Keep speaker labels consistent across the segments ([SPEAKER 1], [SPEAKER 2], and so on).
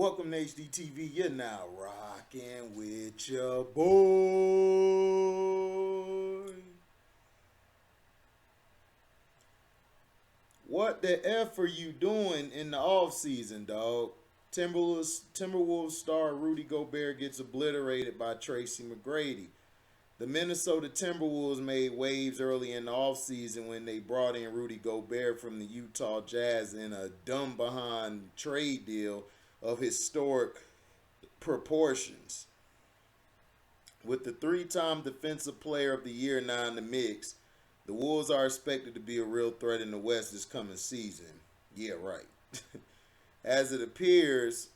[SPEAKER 1] Welcome to HDTV. You're now rocking with your boy. What the F are you doing in the offseason, dog? Timberwolves star Rudy Gobert gets obliterated by TRACYMcGRADY. The Minnesota Timberwolves made waves early in the offseason when they brought in Rudy Gobert from the Utah Jazz in a dumb behind trade deal of historic proportions. With the three-time Defensive Player of the Year now in the mix, the Wolves are expected to be a real threat in the West this coming season. Yeah, right. As it appears,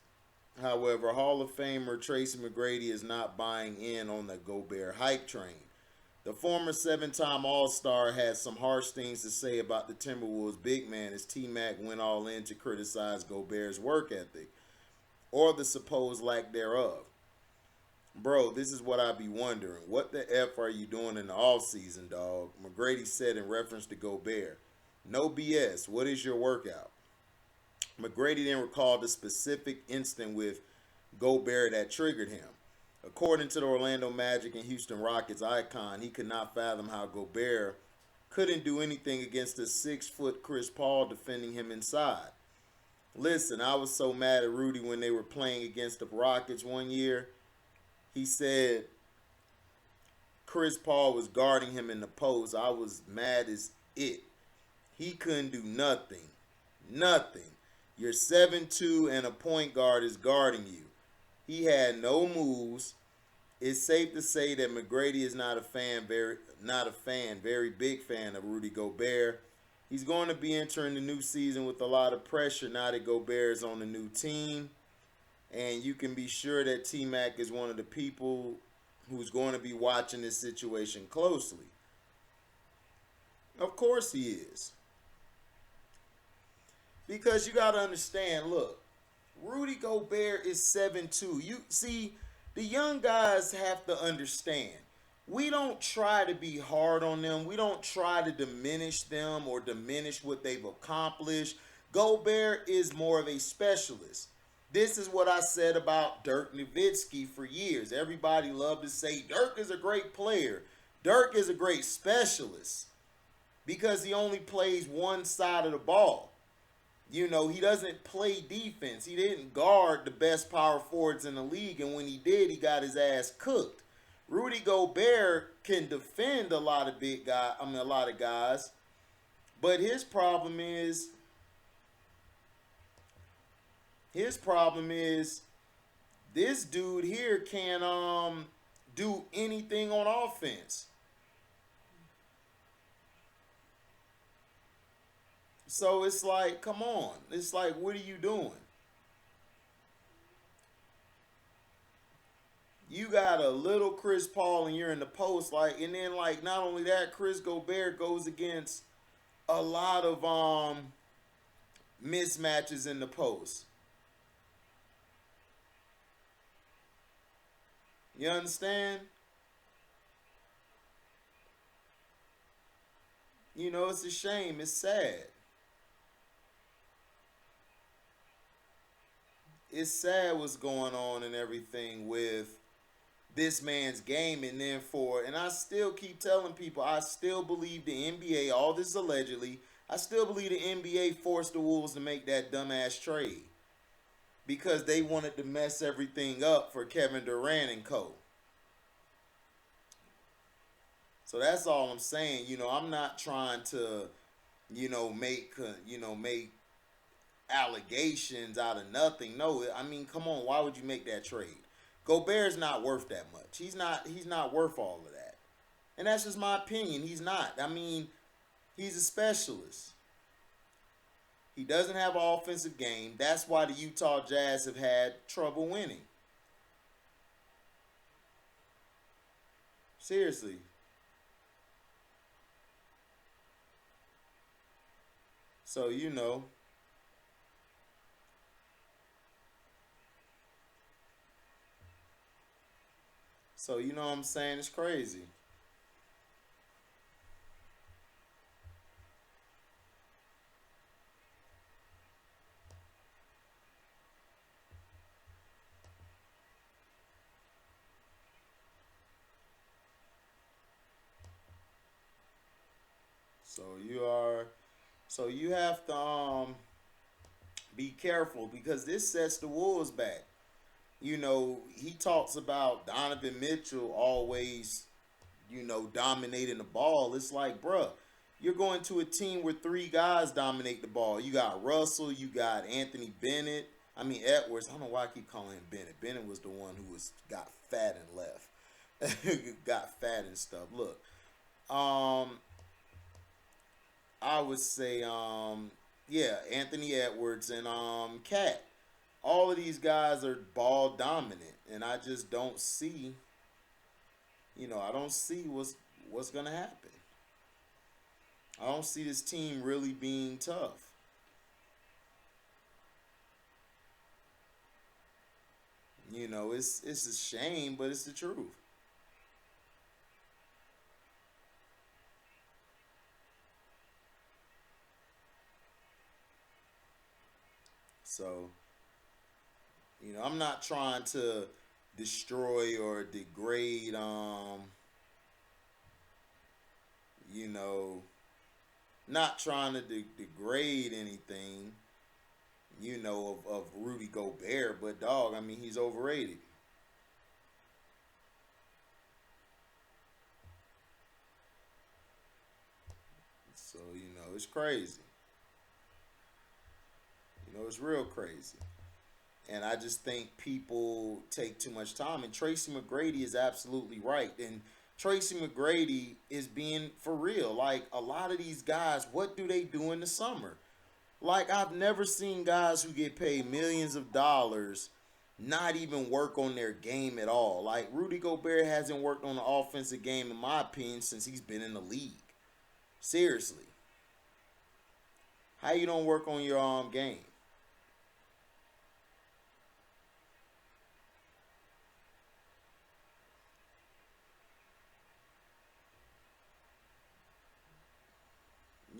[SPEAKER 1] however, Hall of Famer TRACYMcGRADY is not buying in on the Gobert hype train. The former seven-time All-Star had some harsh things to say about the Timberwolves big man as TMAC went all in to criticize Gobert's work ethic, or the supposed lack thereof. Bro, this is what I be wondering. What the F are you doing in the offseason, dog? McGrady said in reference to Gobert. No BS. What is your workout? McGrady then recalled the specific instant with Gobert that triggered him. According to the Orlando Magic and Houston Rockets icon, he could not fathom how Gobert couldn't do anything against the 6-foot Chris Paul defending him inside. Listen, I was so mad at Rudy when they were playing against the Rockets one year. He said Chris Paul was guarding him in the post. I was mad as it. He couldn't do nothing. Nothing. You're 7'2" and a point guard is guarding you. He had no moves. It's safe to say that McGrady is not a very big fan of Rudy Gobert. He's going to be entering the new season with a lot of pressure now that Gobert is on the new team. And you can be sure that TMAC is one of the people who's going to be watching this situation closely. Of course he is. Because you got to understand, look, Rudy Gobert is 7'2". You see, the young guys have to understand. We don't try to be hard on them. We don't try to diminish them or diminish what they've accomplished. Gobert is more of a specialist. This is what I said about Dirk Nowitzki for years. Everybody loved to say Dirk is a great player. Dirk is a great specialist because he only plays one side of the ball. You know, he doesn't play defense. He didn't guard the best power forwards in the league, and when he did, he got his ass cooked. Rudy Gobert can defend a lot of guys, but his problem is this dude here can do anything on offense. So it's like, come on. It's like, what are you doing? You got a little Chris Paul and you're in the post, like, and then like not only that, Chris Gobert goes against a lot of mismatches in the post. You understand? You know, it's a shame. It's sad. It's sad what's going on and everything with this man's game. And then and I still keep telling people, I still believe the NBA, all this allegedly, I still believe the NBA forced the Wolves to make that dumbass trade because they wanted to mess everything up for Kevin Durant and co. So that's all I'm saying. You know, I'm not trying to, make allegations out of nothing. No, I mean, come on, why would you make that trade? Gobert's not worth that much. He's not worth all of that. And that's just my opinion. He's not. I mean, he's a specialist. He doesn't have an offensive game. That's why the Utah Jazz have had trouble winning. Seriously. So, you know what I'm saying? It's crazy. So you are, so you have to be careful because this sets the Wolves back. He talks about Donovan Mitchell always, dominating the ball. It's like, bruh, you're going to a team where three guys dominate the ball. You got Russell, you got Anthony Bennett. I mean Edwards. I don't know why I keep calling him Bennett. Bennett was the one who got fat and left. Got fat and stuff. Look, um, I would say, yeah, Anthony Edwards and Cat. All of these guys are ball dominant, and I just don't see. I don't see what's gonna happen. I don't see this team really being tough. It's a shame, but it's the truth. So, I'm not trying to destroy or degrade you know, not trying to degrade anything, of Rudy Gobert, but dog, I mean, he's overrated. So, it's crazy. It's real crazy. And I just think people take too much time. And Tracy McGrady is absolutely right. And Tracy McGrady is being for real. Like a lot of these guys, what do they do in the summer? Like I've never seen guys who get paid millions of dollars not even work on their game at all. Like Rudy Gobert hasn't worked on the offensive game, in my opinion, since he's been in the league. Seriously. How you don't work on your game?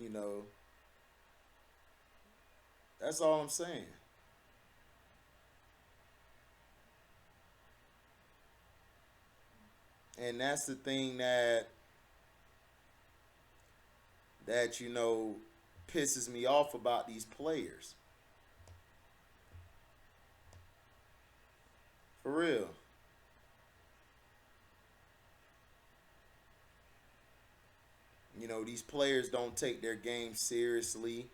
[SPEAKER 1] You know, that's all I'm saying. And that's the thing that pisses me off about these players. For real. These players don't take their game seriously.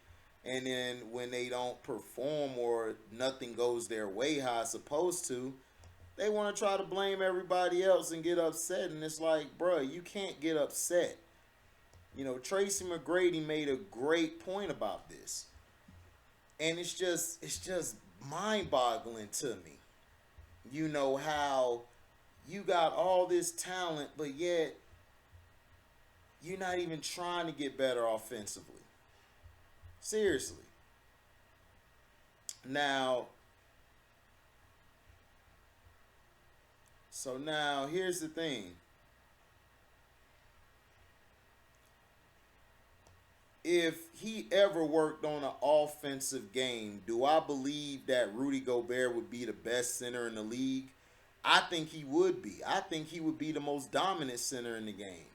[SPEAKER 1] And then when they don't perform or nothing goes their way how it's supposed to, they want to try to blame everybody else and get upset. And it's like, bruh, you can't get upset. Tracy McGrady made a great point about this. And it's just mind-boggling to me. How you got all this talent, but yet you're not even trying to get better offensively. Seriously. Now, so now here's the thing. If he ever worked on an offensive game, do I believe that Rudy Gobert would be the best center in the league? I think he would be. I think he would be the most dominant center in the game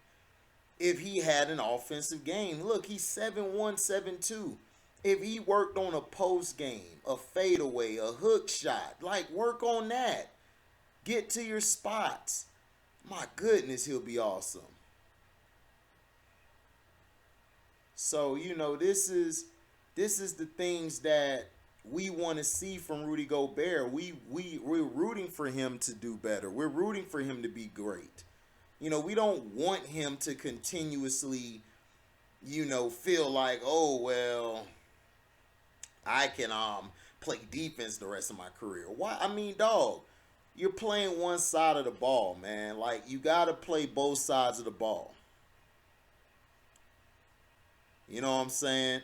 [SPEAKER 1] if he had an offensive game. Look, he's 7'1", 7'2". If he worked on a post game, a fadeaway, a hook shot, like work on that. Get to your spots. My goodness, he'll be awesome. So, this is the things that we want to see from Rudy Gobert. We're rooting for him to do better. We're rooting for him to be great. We don't want him to continuously, feel like, oh well, I can play defense the rest of my career. Why? I mean, dog, you're playing one side of the ball, man. Like you gotta play both sides of the ball. You know what I'm saying?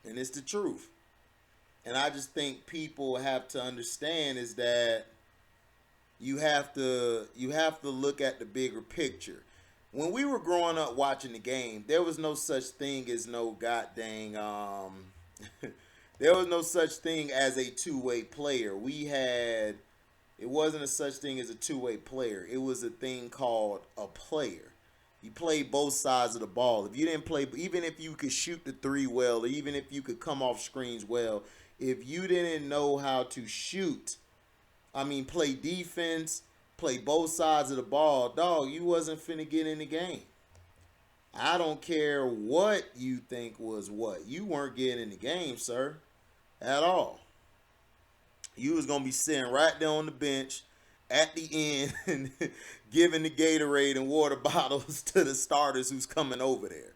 [SPEAKER 1] And it's the truth. And I just think people have to understand is that you have to look at the bigger picture. When we were growing up watching the game, there was no such thing as no goddamn there was no such thing as a two-way player. It wasn't a such thing as a two-way player. It was a thing called a player. You played both sides of the ball. If you didn't play, even if you could shoot the three well, or even if you could come off screens well, if you didn't know how to shoot, play defense, play both sides of the ball, dog, you wasn't finna get in the game. I don't care what you think was what. You weren't getting in the game, sir, at all. You was gonna be sitting right there on the bench at the end, giving the Gatorade and water bottles to the starters who's coming over there.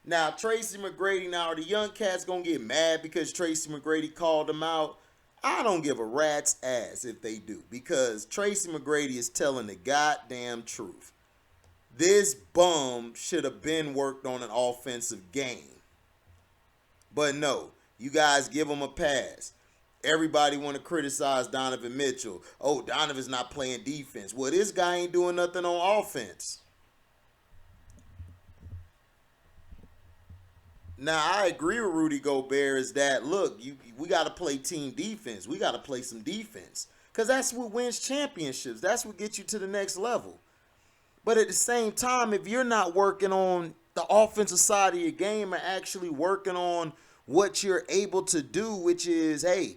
[SPEAKER 1] Now, Tracy McGrady, now, are the young cats gonna get mad because Tracy McGrady called them out? I don't give a rat's ass if they do, because Tracy McGrady is telling the goddamn truth. This bum should have been worked on an offensive game. But no, you guys give him a pass. Everybody want to criticize Donovan Mitchell. Oh, Donovan's not playing defense. Well, this guy ain't doing nothing on offense. Now, I agree with Rudy Gobert is that, look, we got to play team defense. We got to play some defense. Because that's what wins championships. That's what gets you to the next level. But at the same time, if you're not working on the offensive side of your game and actually working on what you're able to do, which is, hey,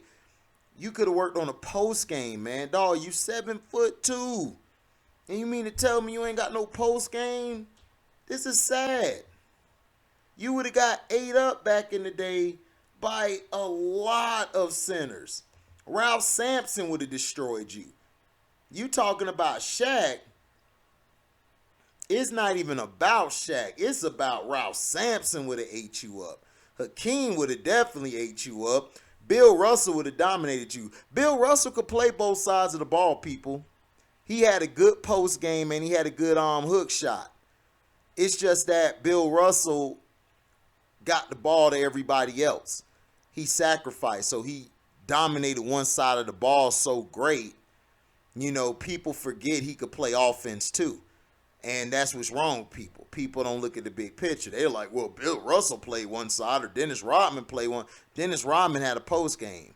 [SPEAKER 1] you could have worked on a post game, man. Dog, you 7'2", and you mean to tell me you ain't got no post game? This is sad. You would have got ate up back in the day by a lot of centers. Ralph Sampson would have destroyed you. You talking about Shaq? It's not even about Shaq. It's about Ralph Sampson would have ate you up. Hakeem would have definitely ate you up. Bill Russell would have dominated you. Bill Russell could play both sides of the ball, people. He had a good post game and he had a good hook shot. It's just that Bill Russell got the ball to everybody else. He sacrificed, so he dominated one side of the ball so great. People forget he could play offense too. And that's what's wrong with people. People don't look at the big picture. They're like, well, Bill Russell played one side or Dennis Rodman played one. Dennis Rodman had a post game.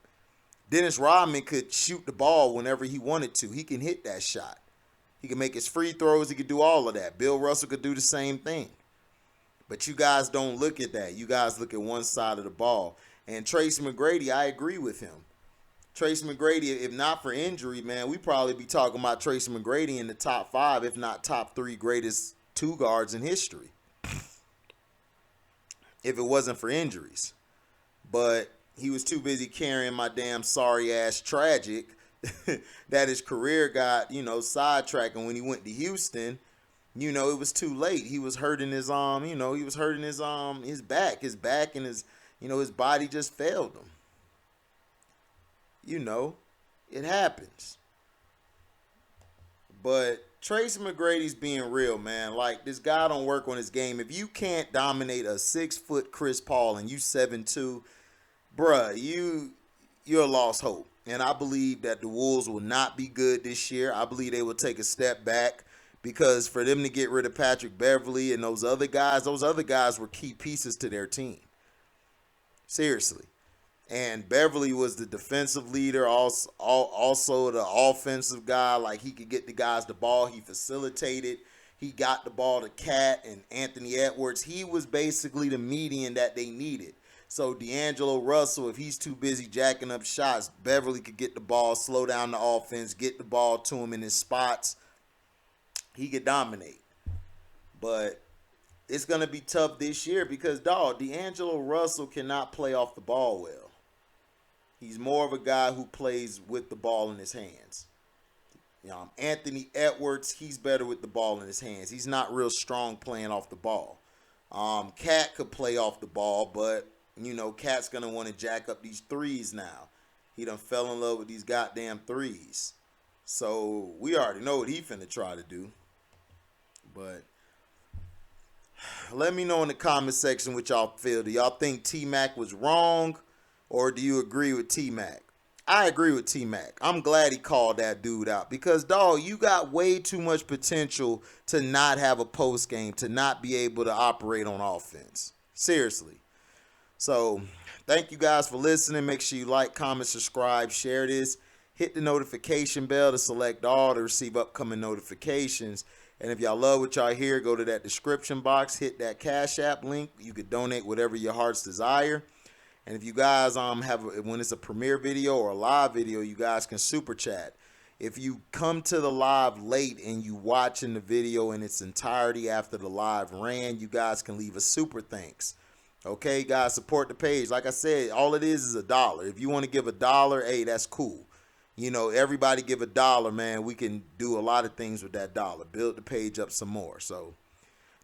[SPEAKER 1] Dennis Rodman could shoot the ball whenever he wanted to. He can hit that shot. He can make his free throws. He could do all of that. Bill Russell could do the same thing. But you guys don't look at that. You guys look at one side of the ball. And Tracy McGrady, I agree with him. Tracy McGrady, if not for injury, man, we probably be talking about Tracy McGrady in the top 5, if not top 3 greatest two guards in history. If it wasn't for injuries. But he was too busy carrying my damn sorry-ass tragic that his career got, sidetracked. And when he went to Houston, it was too late. He was hurting his he was hurting his back. His back and his body just failed him. It happens. But Tracy McGrady's being real, man. Like, this guy don't work on his game. If you can't dominate a 6-foot Chris Paul and you 7'2", bruh, you're a lost hope. And I believe that the Wolves will not be good this year. I believe they will take a step back because for them to get rid of Patrick Beverly and those other guys were key pieces to their team. Seriously. And Beverly was the defensive leader, also the offensive guy. Like, he could get the guys the ball. He facilitated. He got the ball to Cat and Anthony Edwards. He was basically the median that they needed. So D'Angelo Russell, if he's too busy jacking up shots, Beverly could get the ball, slow down the offense, get the ball to him in his spots. He could dominate. But it's going to be tough this year because, D'Angelo Russell cannot play off the ball well. He's more of a guy who plays with the ball in his hands. Anthony Edwards, he's better with the ball in his hands. He's not real strong playing off the ball. Cat could play off the ball, but, Cat's going to want to jack up these threes now. He done fell in love with these goddamn threes. So we already know what he finna try to do. But let me know in the comment section what y'all feel. Do y'all think TMAC was wrong? Or do you agree with TMAC? I agree with TMAC. I'm glad he called that dude out. Because, you got way too much potential to not have a post game, to not be able to operate on offense. Seriously. So, thank you guys for listening. Make sure you like, comment, subscribe, share this. Hit the notification bell to select all to receive upcoming notifications. And if y'all love what y'all hear, go to that description box, hit that Cash App link. You could donate whatever your heart's desire. And if you guys when it's a premiere video or a live video, you guys can super chat. If you come to the live late and you watching the video in its entirety after the live ran, you guys can leave a super thanks. Okay, guys, support the page. Like I said, all it is $1. If you want to give $1, hey, that's cool. You know, everybody give $1, man. We can do a lot of things with that dollar. Build the page up some more. So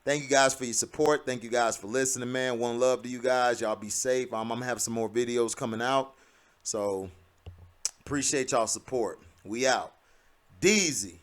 [SPEAKER 1] thank you guys for your support. Thank you guys for listening, man. One love to you guys. Y'all be safe. I'm going to have some more videos coming out. So appreciate y'all support. We out. Deezy.